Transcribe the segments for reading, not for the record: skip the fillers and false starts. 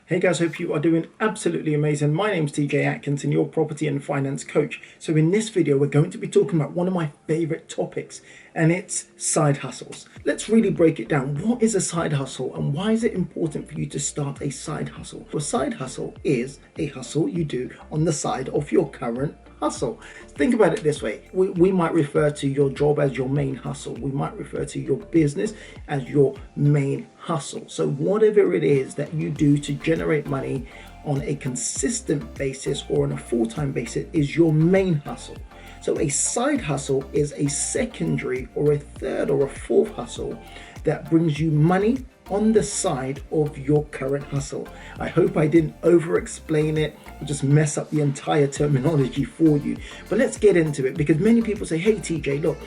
Hey guys, hope you are doing absolutely amazing. My name's TJ Atkinson, your property and finance coach. So in this video, we're going to be talking about one of my favorite topics, and it's side hustles. Let's really break it down. What is a side hustle and why is it important for you to start a side hustle? A side hustle is a hustle you do on the side of your current hustle. Think about it this way. We might refer to your job as your main hustle. We might refer to your business as your main hustle. So whatever it is that you do to generate money on a consistent basis or on a full-time basis is your main hustle. So a side hustle is a secondary or a third or a fourth hustle that brings you money on the side of your current hustle. I hope I didn't over explain it or just mess up the entire terminology for you. But let's get into it, because many people say, hey TJ, look,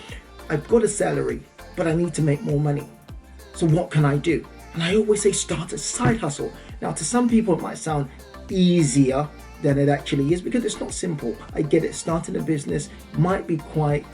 I've got a salary, but I need to make more money. So what can I do? And I always say start a side hustle. Now to some people it might sound easier than it actually is, because it's not simple. I get it, starting a business might be quite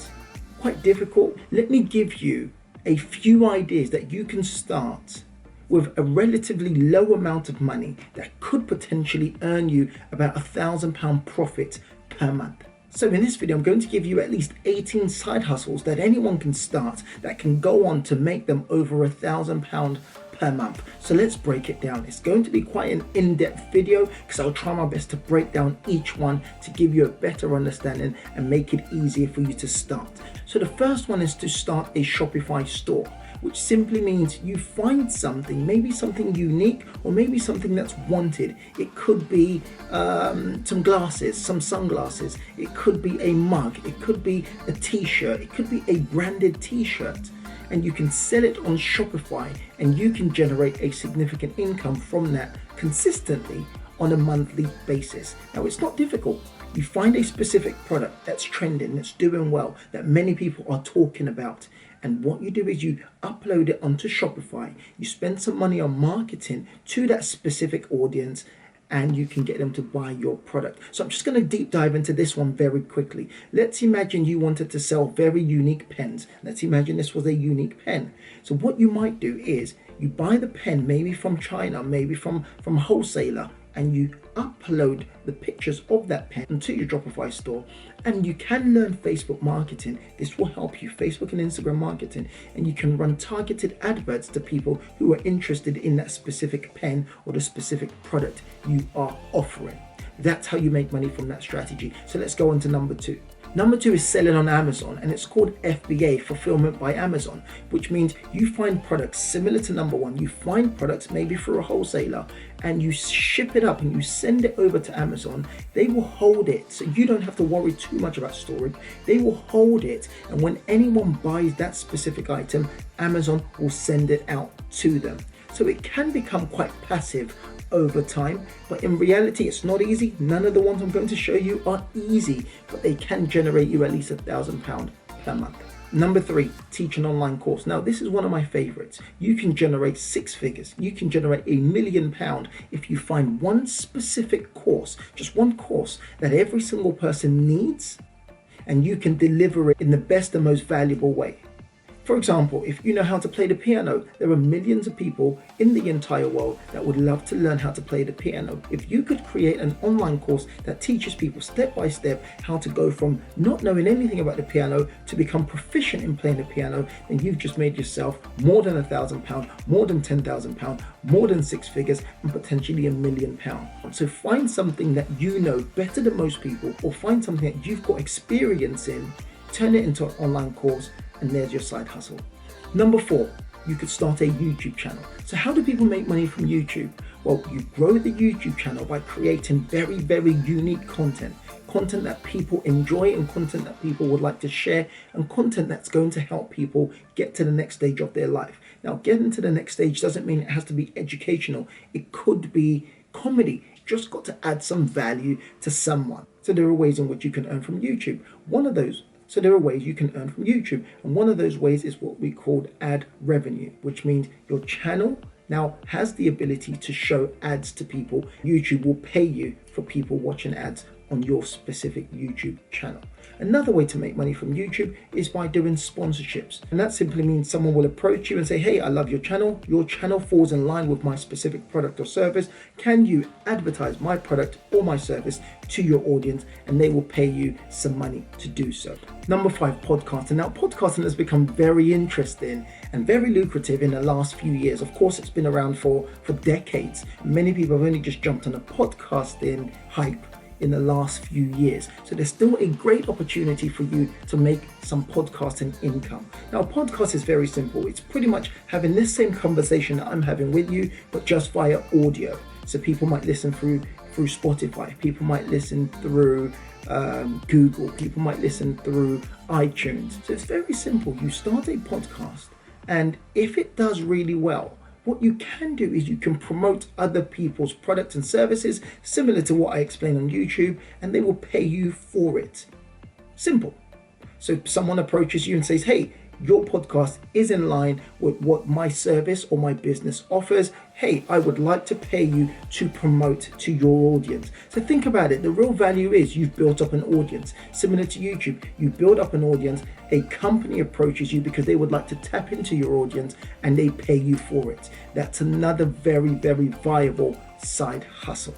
difficult. Let me give you a few ideas that you can start with a relatively low amount of money that could potentially earn you about £1,000 profit per month. So in this video, I'm going to give you at least 18 side hustles that anyone can start that can go on to make them over £1,000 per month. So let's break it down. It's going to be quite an in-depth video because I'll try my best to break down each one to give you a better understanding and make it easier for you to start. So the first one is to start a Shopify store, which simply means you find something, maybe something unique or maybe something that's wanted. It could be some glasses, some sunglasses. It could be a mug. It could be a t-shirt. It could be a branded t-shirt. And you can sell it on Shopify and you can generate a significant income from that consistently on a monthly basis. Now, it's not difficult. You find a specific product that's trending, that's doing well, that many people are talking about. And what you do is you upload it onto Shopify. You spend some money on marketing to that specific audience, and you can get them to buy your product. So I'm just going to deep dive into this one very quickly. Let's imagine you wanted to sell very unique pens. Let's imagine this was a unique pen. So what you might do is you buy the pen maybe from China, maybe from a wholesaler, and you upload the pictures of that pen into your Shopify store. And you can learn Facebook marketing. This will help you, Facebook and Instagram marketing, and you can run targeted adverts to people who are interested in that specific pen or the specific product you are offering. That's how you make money from that strategy. So let's go on to number two. Number two is selling on Amazon, and it's called FBA Fulfillment by Amazon, which means you find products similar to number one. You find products maybe through a wholesaler and you ship it up and you send it over to Amazon. They will hold it, so you don't have to worry too much about storage. They will hold it, and when anyone buys that specific item, Amazon will send it out to them. So it can become quite passive over time, but in reality it's not easy. None of the ones I'm going to show you are easy, but they can generate you at least £1,000 per month. Number three, teach an online course. Now this is one of my favorites. You can generate six figures. You can generate £1 million if you find one specific course, just one course that every single person needs, and you can deliver it in the best and most valuable way. For example, if you know how to play the piano, there are millions of people in the entire world that would love to learn how to play the piano. If you could create an online course that teaches people step by step how to go from not knowing anything about the piano to become proficient in playing the piano, then you've just made yourself more than £1,000, more than £10,000, more than six figures, and potentially £1 million. So find something that you know better than most people, or find something that you've got experience in, turn it into an online course, and there's your side hustle. Number four, you could start a YouTube channel. So how do people make money from YouTube? Well, you grow the YouTube channel by creating very, very unique content that people enjoy, and content that people would like to share, and content that's going to help people get to the next stage of their life. Now, getting to the next stage doesn't mean it has to be educational. It could be comedy. Just got to add some value to someone. So there are ways in which you can earn from YouTube. There are ways you can earn from YouTube, and one of those ways is what we call ad revenue, which means your channel now has the ability to show ads to people. YouTube will pay you for people watching ads on your specific YouTube channel. Another way to make money from YouTube is by doing sponsorships. And that simply means someone will approach you and say, hey, I love your channel falls in line with my specific product or service. Can you advertise my product or my service to your audience? And they will pay you some money to do so. Number 5, podcasting. Now, podcasting has become very interesting and very lucrative in the last few years. Of course, it's been around for decades. Many people have only just jumped on the podcasting hype in the last few years. So there's still a great opportunity for you to make some podcasting income. Now, a podcast is very simple. It's pretty much having this same conversation that I'm having with you, but just via audio. So people might listen through Spotify, people might listen through Google, people might listen through iTunes. So it's very simple. You start a podcast, and if it does really well, what you can do is you can promote other people's products and services similar to what I explain on YouTube, and they will pay you for it. Simple. So someone approaches you and says, hey, your podcast is in line with what my service or my business offers. Hey, I would like to pay you to promote to your audience. So think about it. The real value is you've built up an audience. Similar to YouTube, you build up an audience, a company approaches you because they would like to tap into your audience and they pay you for it. That's another very, very viable side hustle.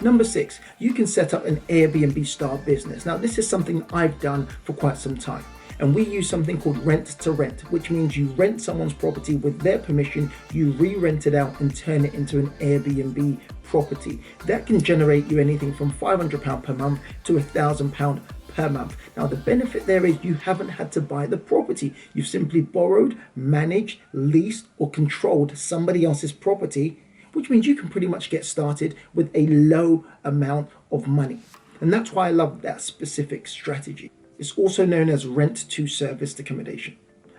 Number 6, you can set up an Airbnb style business. Now, this is something I've done for quite some time. And we use something called rent to rent, which means you rent someone's property with their permission, you re-rent it out and turn it into an Airbnb property. That can generate you anything from £500 per month to £1,000 per month. Now, the benefit there is you haven't had to buy the property. You've simply borrowed, managed, leased, or controlled somebody else's property, which means you can pretty much get started with a low amount of money. And that's why I love that specific strategy. It's also known as rent to serviced accommodation.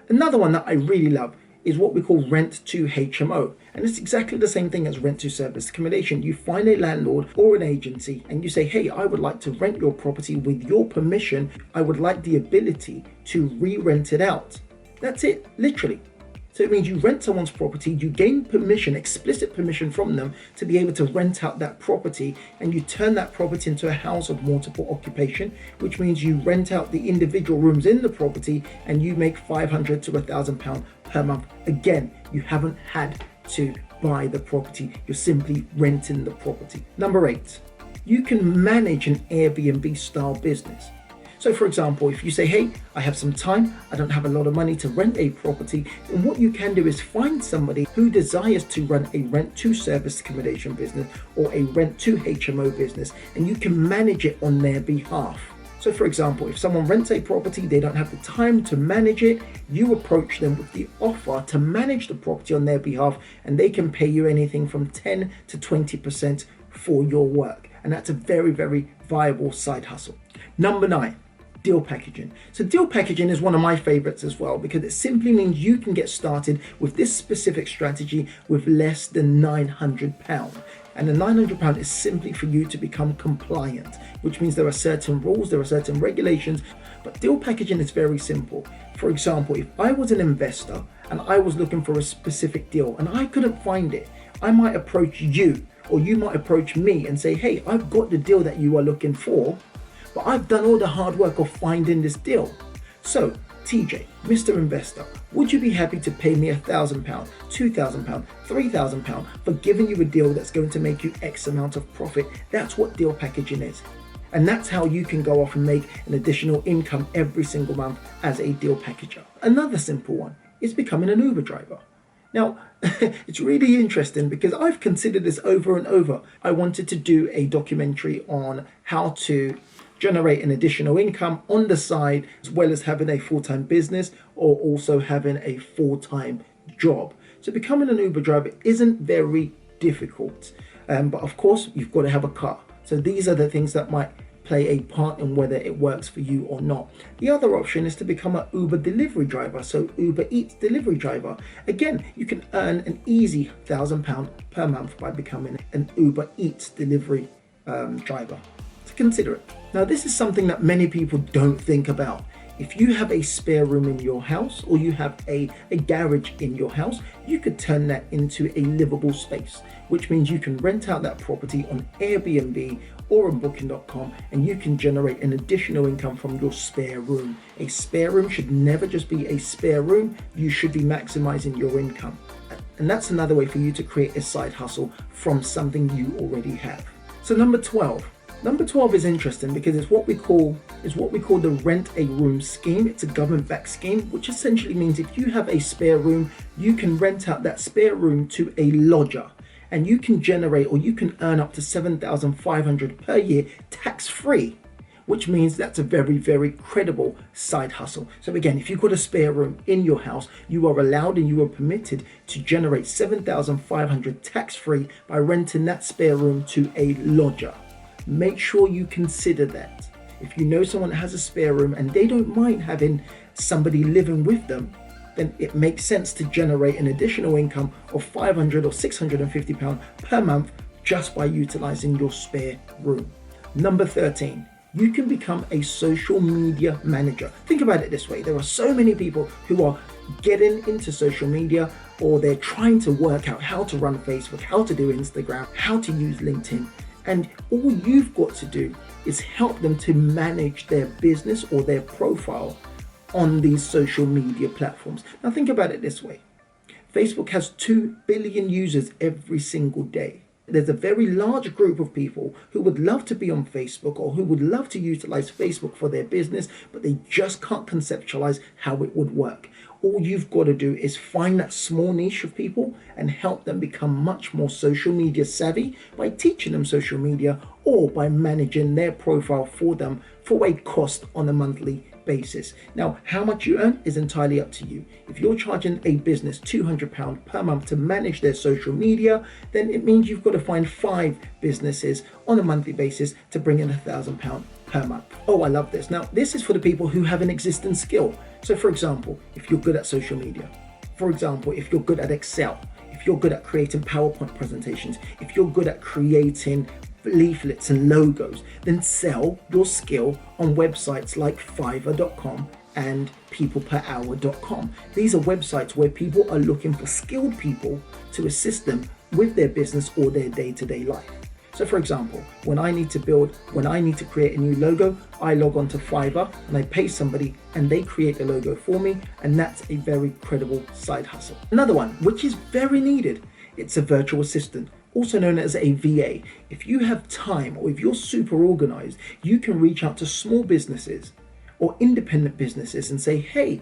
Another one that I really love is what we call rent to HMO. And it's exactly the same thing as rent to serviced accommodation. You find a landlord or an agency and you say, hey, I would like to rent your property with your permission. I would like the ability to re-rent it out. That's it, literally. So it means you rent someone's property, you gain permission, explicit permission from them to be able to rent out that property, and you turn that property into a house of multiple occupation, which means you rent out the individual rooms in the property and you make £500 to £1,000 per month. Again, you haven't had to buy the property, you're simply renting the property. Number 8, you can manage an Airbnb style business. So for example, if you say, hey, I have some time, I don't have a lot of money to rent a property, then what you can do is find somebody who desires to run a rent to serviced accommodation business or a rent to HMO business, and you can manage it on their behalf. So for example, if someone rents a property, they don't have the time to manage it, you approach them with the offer to manage the property on their behalf, and they can pay you anything from 10 to 20% for your work. And that's a very, very viable side hustle. Number 9, deal packaging. So deal packaging is one of my favorites as well, because it simply means you can get started with this specific strategy with less than £900. And the £900 is simply for you to become compliant, which means there are certain rules, there are certain regulations, but deal packaging is very simple. For example, if I was an investor and I was looking for a specific deal and I couldn't find it, I might approach you, or you might approach me and say, hey, I've got the deal that you are looking for, but I've done all the hard work of finding this deal. So, TJ, Mr. Investor, would you be happy to pay me £1,000, £2,000, £3,000 for giving you a deal that's going to make you X amount of profit? That's what deal packaging is. And that's how you can go off and make an additional income every single month as a deal packager. Another simple one is becoming an Uber driver. Now, it's really interesting because I've considered this over and over. I wanted to do a documentary on how to generate an additional income on the side, as well as having a full-time business or also having a full-time job. So becoming an Uber driver isn't very difficult, but of course you've got to have a car. So these are the things that might play a part in whether it works for you or not. The other option is to become an Uber delivery driver, so Uber Eats delivery driver. Again, you can earn an easy £1,000 per month by becoming an Uber Eats delivery driver. Consider it. Now, this is something that many people don't think about. If you have a spare room in your house, or you have a garage in your house, you could turn that into a livable space, which means you can rent out that property on Airbnb or on booking.com, and you can generate an additional income from your spare room. A spare room should never just be a spare room. You should be maximizing your income. And that's another way for you to create a side hustle from something you already have. So number 12. Number 12 is interesting because it's what we call the rent a room scheme. It's a government-backed scheme, which essentially means if you have a spare room, you can rent out that spare room to a lodger, and you can generate, or you can earn up to $7,500 per year tax-free, which means that's a very, very credible side hustle. So again, if you've got a spare room in your house, you are allowed and you are permitted to generate $7,500 tax-free by renting that spare room to a lodger. Make sure you consider that. If you know someone that has a spare room and they don't mind having somebody living with them, then it makes sense to generate an additional income of £500 or £650 per month just by utilizing your spare room. Number 13, you can become a social media manager. Think about it this way. There are so many people who are getting into social media, or they're trying to work out how to run Facebook, how to do Instagram, how to use LinkedIn. And all you've got to do is help them to manage their business or their profile on these social media platforms. Now think about it this way. Facebook has 2 billion users every single day. There's a very large group of people who would love to be on Facebook, or who would love to utilize Facebook for their business, but they just can't conceptualize how it would work. All you've got to do is find that small niche of people and help them become much more social media savvy by teaching them social media, or by managing their profile for them for a cost on a monthly basis. Now, how much you earn is entirely up to you. If you're charging a business £200 per month to manage their social media, then it means you've got to find 5 businesses on a monthly basis to bring in £1,000 per month. Oh, I love this. Now, this is for the people who have an existing skill. So for example, if you're good at social media, for example, if you're good at Excel, if you're good at creating PowerPoint presentations, if you're good at creating leaflets and logos, then sell your skill on websites like Fiverr.com and peopleperhour.com. These are websites where people are looking for skilled people to assist them with their business or their day-to-day life. So for example, when I need to create a new logo, I log on to Fiverr and I pay somebody and they create a logo for me, and that's a very credible side hustle. Another one, which is very needed, it's a virtual assistant, also known as a VA. If you have time, or if you're super organized, you can reach out to small businesses or independent businesses and say, hey,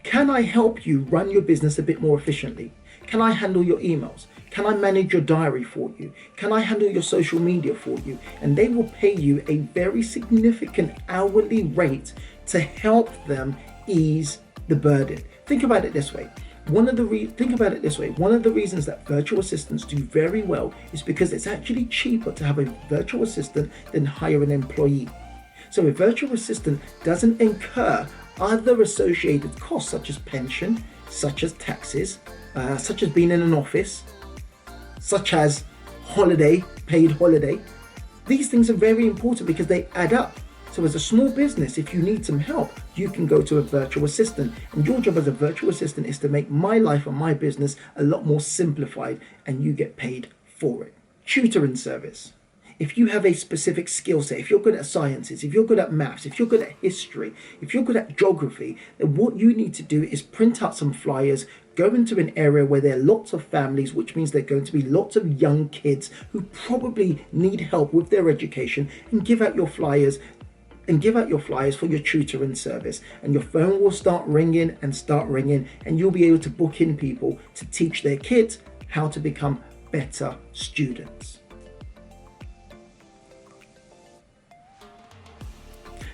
can I help you run your business a bit more efficiently? Can I handle your emails? Can I manage your diary for you? Can I handle your social media for you? And they will pay you a very significant hourly rate to help them ease the burden. Think about it this way. One of the reasons that virtual assistants do very well is because it's actually cheaper to have a virtual assistant than hire an employee. So a virtual assistant doesn't incur other associated costs, such as pension, such as taxes, such as being in an office, such as paid holiday. These things are very important because they add up. So as a small business, if you need some help, you can go to a virtual assistant. And your job as a virtual assistant is to make my life and my business a lot more simplified, and you get paid for it. Tutoring service. If you have a specific skill set, if you're good at sciences, if you're good at maths, if you're good at history, if you're good at geography, then what you need to do is print out some flyers, go into an area where there are lots of families, which means there are going to be lots of young kids who probably need help with their education, and give out your flyers for your tutoring service, and your phone will start ringing, and you'll be able to book in people to teach their kids how to become better students.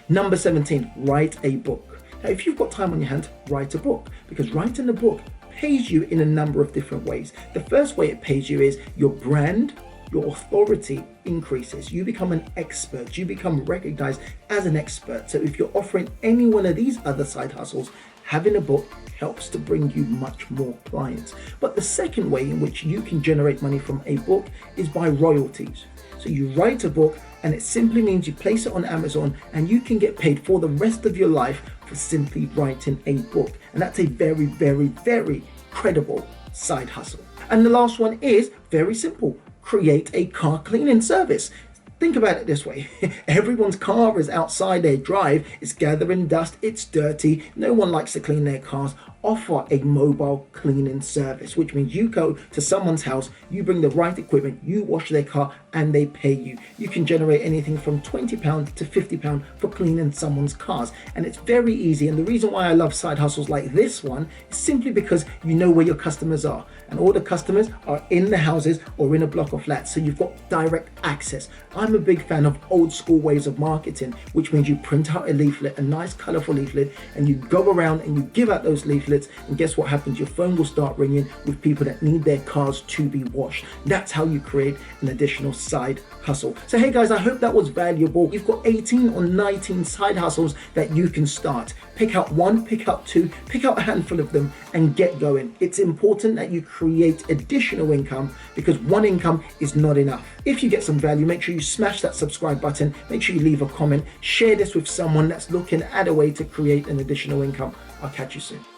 Number 17, write a book. Now, if you've got time on your hands, write a book, because writing a book pays you in a number of different ways. The first way it pays you is your brand, your authority increases. You become an expert. You become recognized as an expert. So if you're offering any one of these other side hustles, having a book helps to bring you much more clients. But the second way in which you can generate money from a book is by royalties. So you write a book, and it simply means you place it on Amazon and you can get paid for the rest of your life for simply writing a book. And that's a very, very, very credible side hustle. And the last one is very simple: create a car cleaning service. Think about it this way. Everyone's car is outside their drive, it's gathering dust, it's dirty, no one likes to clean their cars. Offer a mobile cleaning service, which means you go to someone's house, you bring the right equipment, you wash their car, and they pay you. You can generate anything from £20 to £50 for cleaning someone's cars. And it's very easy. And the reason why I love side hustles like this one is simply because you know where your customers are. And all the customers are in the houses or in a block of flats. So you've got direct access. I'm a big fan of old school ways of marketing, which means you print out a leaflet, a nice colorful leaflet, and you go around and you give out those leaflets. And guess what happens? Your phone will start ringing with people that need their cars to be washed. That's how you create an additional side hustle. So hey guys, I hope that was valuable. You've got 18 or 19 side hustles that you can start. Pick out one, pick out two, pick out a handful of them and get going. It's important that you create additional income because one income is not enough. If you get some value, make sure you smash that subscribe button. Make sure you leave a comment. Share this with someone that's looking at a way to create an additional income. I'll catch you soon.